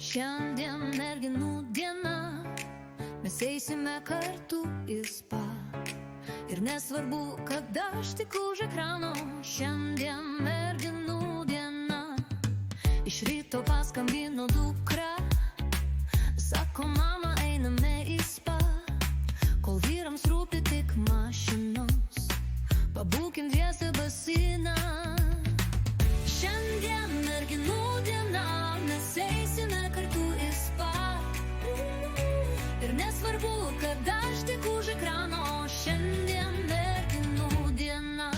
Šiandien merginų diena, mes eisime kartu į spa. Ir nesvarbu, kad aš tik už ekrano. Šiandien merginų diena. Iš ryto paskambino dukra, sako, mama, einame į spa. Kol vyrams rūpi tik mašinos, pabūkim dviese baseiną. Šiandien merginų diena, mes eisime kartu į spa. Ir nesvarbu, kad aš tik už ekrano. Šiandien merginų diena.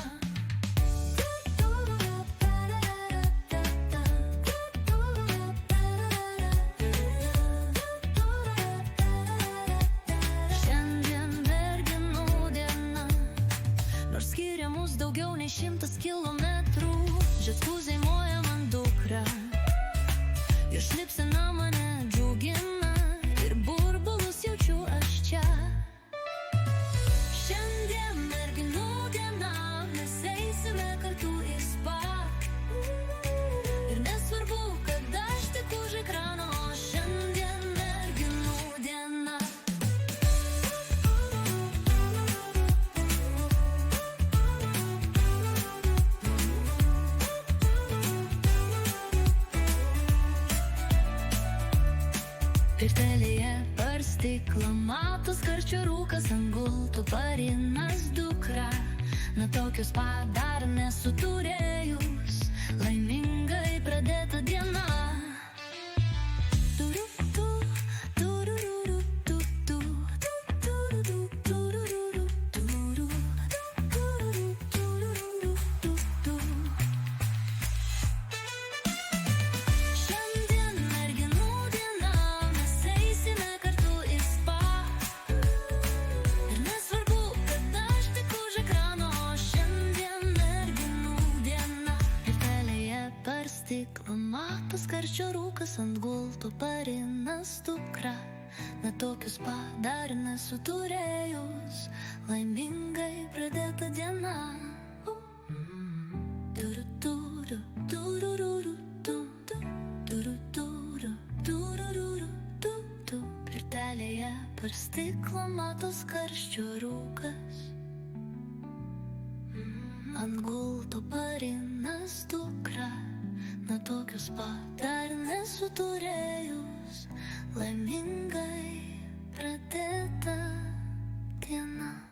Šiandien merginų diena. Nors skiria mus daugiau nei 100 kilometrų, žatkuzai moja man dukra. Jo šlipsena mane džiugina ir burbulus jaučiu aš čia. Šiandien merginų diena, mes eisime kartu į spa. Ir nesvarbu, kad aš tik už ekrano. Šiandien merginų diena. Pirtelėje per stiklą matos karščio rūkas, ant gultų parinas dukra. Na tokius dar nesu turėjus, laimingai pradėta diena. Turu-tu, tururu-tu, tu, tururu, tururu, turu, tururu, tu. Šiandien merginų diena, mes eisime kartu į spa. Ir nesvarbu, kad aš tik už ekrano. Šiandien merginų diena. Pirtelėje per stiklą matos karščio rūkas, ant gultų parinas dukra. Na tokius dar nesu turėjus, laimingai pradėta diena. Turu-turu, tururu, tu, turu-turu, tururu, tu. Pirtelėje per stiklą matos karščio rūkas, ant gultų parinas dukra. Na tokius dar nesu turėjus, laimingai pradėta diena.